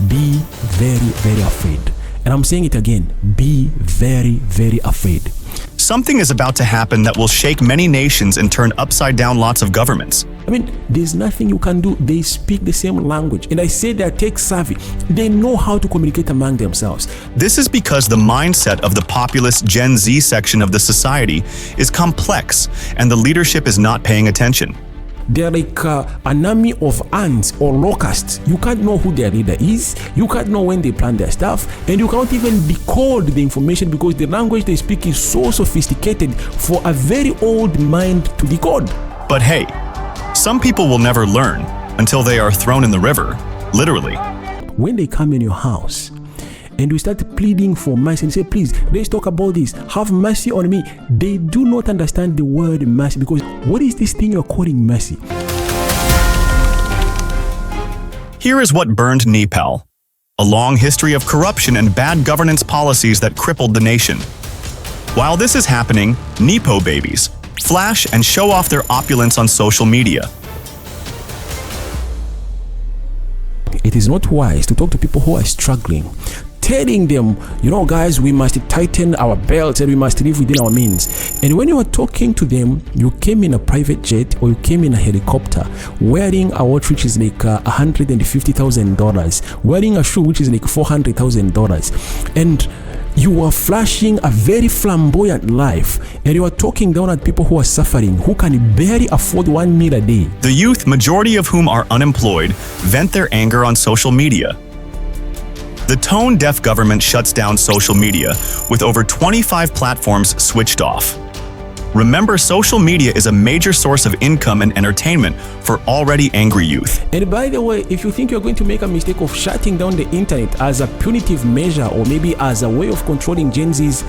be very, very afraid. And I'm saying it again, be very, very afraid. Something is about to happen that will shake many nations and turn upside down lots of governments. I mean, there's nothing you can do. They speak the same language. And I say they're tech savvy. They know how to communicate among themselves. This is because the mindset of the populist Gen Z section of the society is complex and the leadership is not paying attention. They're like an army of ants or locusts. You can't know who their leader is. You can't know when they plan their stuff. And you cannot even decode the information because the language they speak is so sophisticated for a very old mind to decode. But hey, some people will never learn until they are thrown in the river, literally. When they come in your house and you start pleading for mercy and say, please, let's talk about this, have mercy on me, they do not understand the word mercy, because what is this thing you're calling mercy? Here is what burned Nepal: a long history of corruption and bad governance policies that crippled the nation. While this is happening, Nepo babies flash and show off their opulence on social media. It is not wise to talk to people who are struggling, telling them, you know, guys, we must tighten our belts and we must live within our means. And when you are talking to them, you came in a private jet or you came in a helicopter wearing a watch which is like $150,000, wearing a shoe which is like $400,000, and you are flashing a very flamboyant life, and you are talking down at people who are suffering, who can barely afford 1 meal a day. The youth, majority of whom are unemployed, vent their anger on social media. The tone-deaf government shuts down social media, with over 25 platforms switched off. Remember, social media is a major source of income and entertainment for already angry youth. And by the way, if you think you're going to make a mistake of shutting down the internet as a punitive measure or maybe as a way of controlling Gen Zs,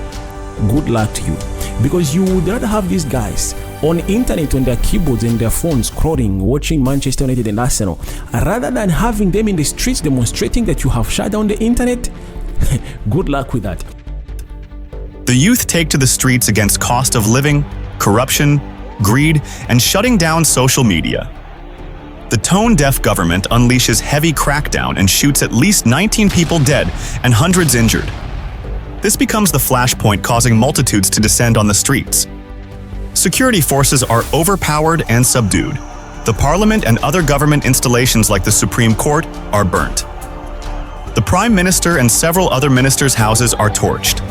good luck to you. Because you would rather have these guys on internet on their keyboards and their phones scrolling, watching Manchester United and Arsenal, rather than having them in the streets demonstrating that you have shut down the internet. Good luck with that. The youth take to the streets against cost of living, corruption, greed, and shutting down social media. The tone-deaf government unleashes heavy crackdown and shoots at least 19 people dead and hundreds injured. This becomes the flashpoint, causing multitudes to descend on the streets. Security forces are overpowered and subdued. The parliament and other government installations like the Supreme Court are burnt. The Prime Minister and several other ministers' houses are torched.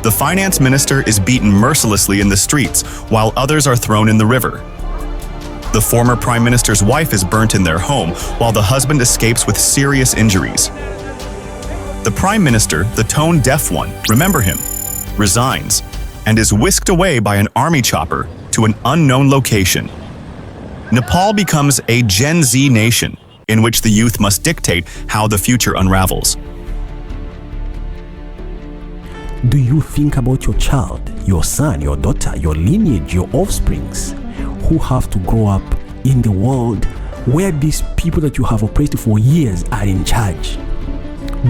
The finance minister is beaten mercilessly in the streets, while others are thrown in the river. The former prime minister's wife is burnt in their home, while the husband escapes with serious injuries. The prime minister, the tone-deaf one, remember him, resigns and is whisked away by an army chopper to an unknown location. Nepal becomes a Gen Z nation in which the youth must dictate how the future unravels. Do you think about your child, your son, your daughter, your lineage, your offsprings, who have to grow up in the world where these people that you have oppressed for years are in charge?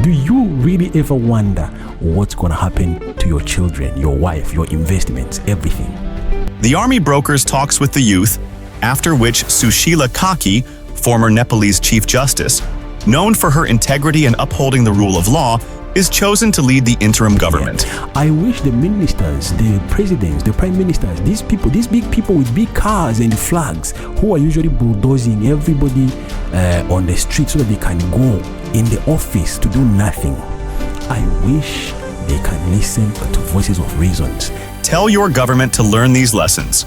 Do you really ever wonder what's going to happen to your children, your wife, your investments, everything? The army brokers talks with the youth, after which Sushila Kaki, former Nepalese Chief Justice, known for her integrity and upholding the rule of law, is chosen to lead the interim government. Yeah. I wish the ministers, the presidents, the prime ministers, these people, these big people with big cars and flags, who are usually bulldozing everybody on the street so that they can go in the office to do nothing. I wish they can listen to voices of reasons. Tell your government to learn these lessons.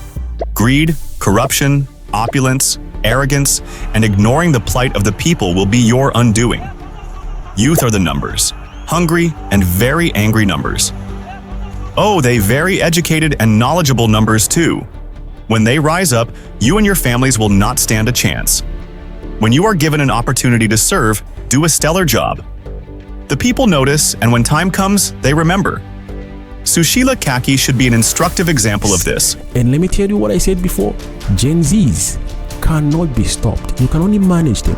Greed, corruption, opulence, arrogance, and ignoring the plight of the people will be your undoing. Youth are the numbers. Hungry and very angry numbers. Oh, they very educated and knowledgeable numbers too. When they rise up, you and your families will not stand a chance. When you are given an opportunity to serve, do a stellar job. The people notice, and when time comes, they remember. Sushila Kaki should be an instructive example of this. And let me tell you what I said before, Gen Zs cannot be stopped. You can only manage them.